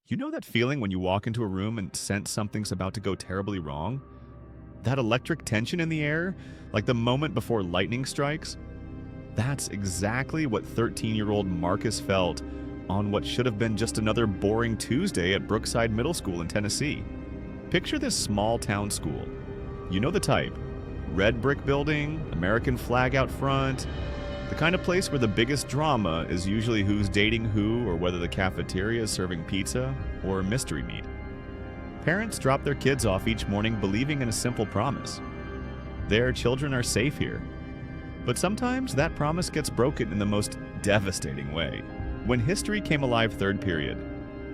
You know that feeling when you walk into a room and sense something's about to go terribly wrong? That electric tension in the air, like the moment before lightning strikes? That's exactly what 13-year-old Marcus felt on what should have been just another boring Tuesday at Brookside Middle School in Tennessee. Picture this small town school. You know the type. Red brick building, American flag out front. The kind of place where the biggest drama is usually who's dating who or whether the cafeteria is serving pizza or mystery meat. Parents drop their kids off each morning believing in a simple promise. Their children are safe here. But sometimes that promise gets broken in the most devastating way. When history came alive third period,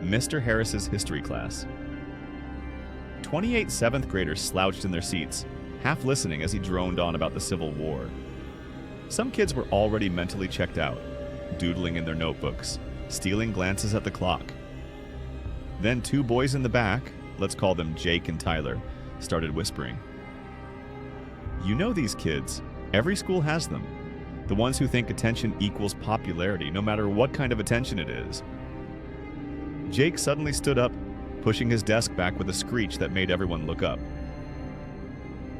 Mr. Harris's history class. 28 seventh graders slouched in their seats, half listening as he droned on about the Civil War. Some kids were already mentally checked out, doodling in their notebooks, stealing glances at the clock. Then two boys in the back, let's call them Jake and Tyler, started whispering. You know these kids. Every school has them. The ones who think attention equals popularity, no matter what kind of attention it is. Jake suddenly stood up, pushing his desk back with a screech that made everyone look up.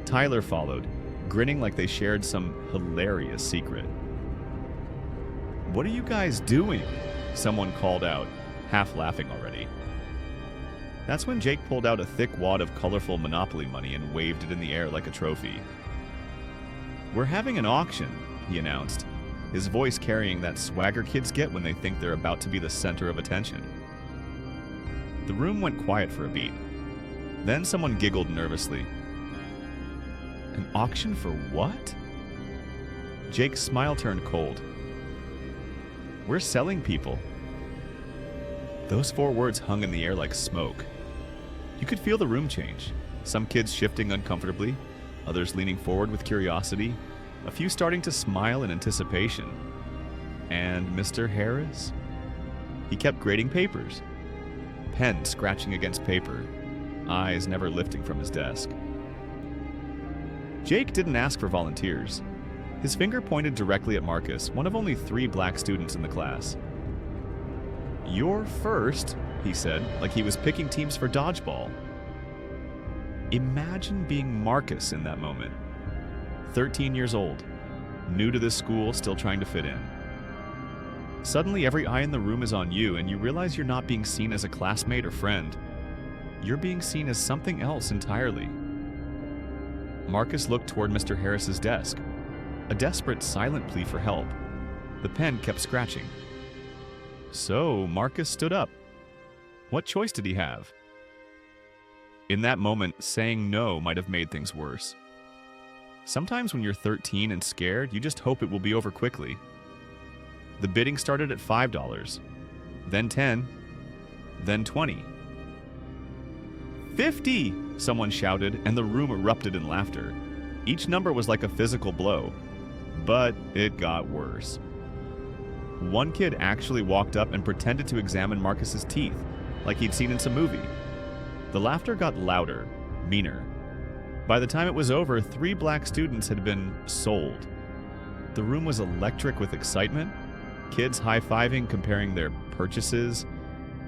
Tyler followed, grinning like they shared some hilarious secret. What are you guys doing? Someone called out, half laughing already. That's when Jake pulled out a thick wad of colorful Monopoly money and waved it in the air like a trophy. We're having an auction, he announced, his voice carrying that swagger kids get when they think they're about to be the center of attention. The room went quiet for a beat. Then someone giggled nervously. An auction for what? Jake's smile turned cold. We're selling people. Those four words hung in the air like smoke. You could feel the room change. Some kids shifting uncomfortably, others leaning forward with curiosity, a few starting to smile in anticipation. And Mr. Harris? He kept grading papers. Pen scratching against paper, eyes never lifting from his desk. Jake didn't ask for volunteers. His finger pointed directly at Marcus, one of only 3 black students in the class. You're first, he said, like he was picking teams for dodgeball. Imagine being Marcus in that moment. 13 years old, new to this school, still trying to fit in. Suddenly, every eye in the room is on you, and you realize you're not being seen as a classmate or friend. You're being seen as something else entirely. Marcus looked toward Mr. Harris's desk, a desperate, silent plea for help. The pen kept scratching. So, Marcus stood up. What choice did he have? In that moment, saying no might have made things worse. Sometimes when you're 13 and scared, you just hope it will be over quickly. The bidding started at $5, then 10, then 20. 50! Someone shouted, and the room erupted in laughter. Each number was like a physical blow, but it got worse. One kid actually walked up and pretended to examine Marcus's teeth, like he'd seen in some movie. The laughter got louder, meaner. By the time it was over, 3 black students had been sold. The room was electric with excitement, kids high-fiving, comparing their purchases,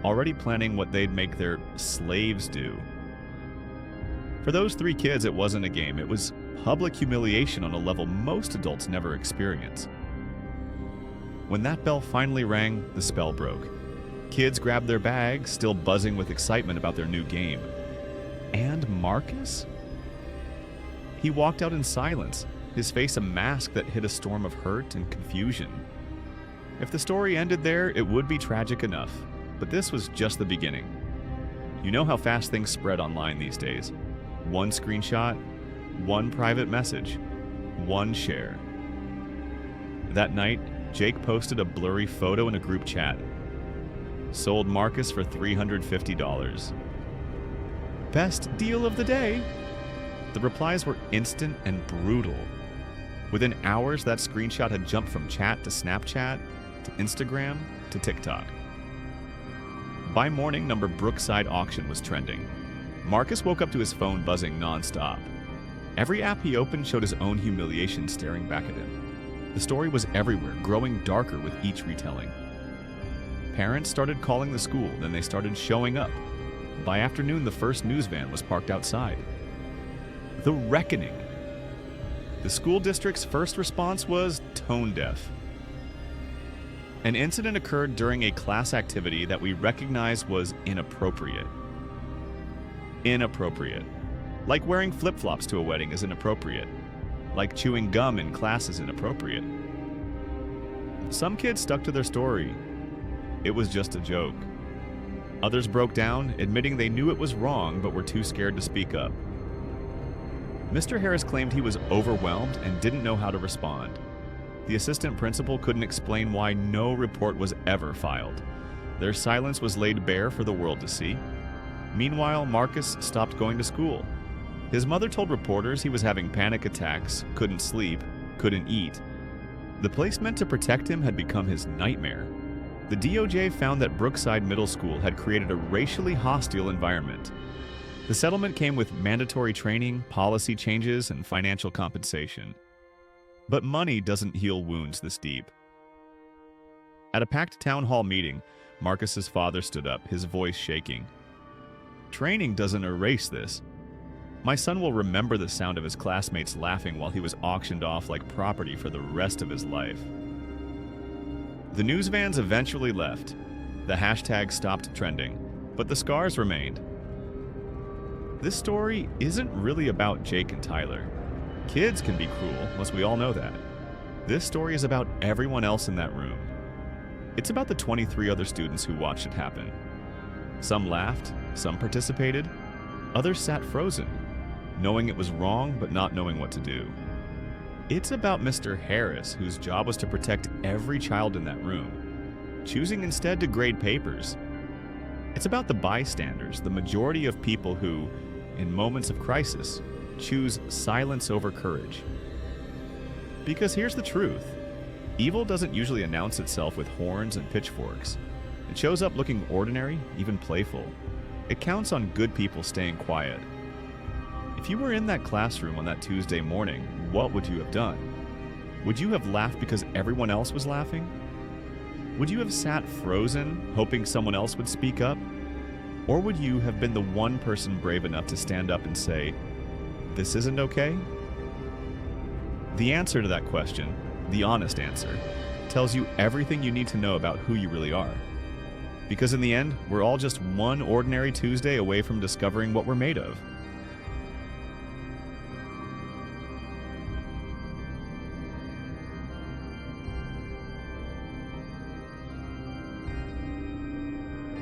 already planning what they'd make their slaves do. For those 3 kids, it wasn't a game. It was public humiliation on a level most adults never experience. When that bell finally rang, the spell broke. Kids grabbed their bags, still buzzing with excitement about their new game. And Marcus? He walked out in silence, his face a mask that hid a storm of hurt and confusion. If the story ended there, it would be tragic enough, but this was just the beginning. You know how fast things spread online these days. One screenshot, one private message, one share. That night, Jake posted a blurry photo in a group chat. Sold Marcus for $350. Best deal of the day! The replies were instant and brutal. Within hours, that screenshot had jumped from chat to Snapchat, to Instagram, to TikTok. By morning, number Brookside Auction was trending. Marcus woke up to his phone buzzing nonstop. Every app he opened showed his own humiliation staring back at him. The story was everywhere, growing darker with each retelling. Parents started calling the school, then they started showing up. By afternoon, the first news van was parked outside. The reckoning. The school district's first response was tone deaf. An incident occurred during a class activity that we recognized was inappropriate. Inappropriate. Like wearing flip-flops to a wedding is inappropriate. Like chewing gum in class is inappropriate. Some kids stuck to their story. It was just a joke. Others broke down, admitting they knew it was wrong but were too scared to speak up. Mr. Harris claimed he was overwhelmed and didn't know how to respond. The assistant principal couldn't explain why no report was ever filed. Their silence was laid bare for the world to see. Meanwhile, Marcus stopped going to school. His mother told reporters he was having panic attacks, couldn't sleep, couldn't eat. The place meant to protect him had become his nightmare. The DOJ found that Brookside Middle School had created a racially hostile environment. The settlement came with mandatory training, policy changes, and financial compensation. But money doesn't heal wounds this deep. At a packed town hall meeting, Marcus's father stood up, his voice shaking. Training doesn't erase this. My son will remember the sound of his classmates laughing while he was auctioned off like property for the rest of his life. The news vans eventually left. The hashtag stopped trending, but the scars remained. This story isn't really about Jake and Tyler. Kids can be cruel, as we all know that. This story is about everyone else in that room. It's about the 23 other students who watched it happen. Some laughed, some participated, others sat frozen, knowing it was wrong but not knowing what to do. It's about Mr. Harris, whose job was to protect every child in that room, choosing instead to grade papers. It's about the bystanders, the majority of people who, in moments of crisis, choose silence over courage. Because here's the truth. Evil doesn't usually announce itself with horns and pitchforks. It shows up looking ordinary, even playful. It counts on good people staying quiet. If you were in that classroom on that Tuesday morning, what would you have done? Would you have laughed because everyone else was laughing? Would you have sat frozen, hoping someone else would speak up? Or would you have been the one person brave enough to stand up and say, "This isn't okay"? The answer to that question, the honest answer, tells you everything you need to know about who you really are. Because in the end, we're all just one ordinary Tuesday away from discovering what we're made of.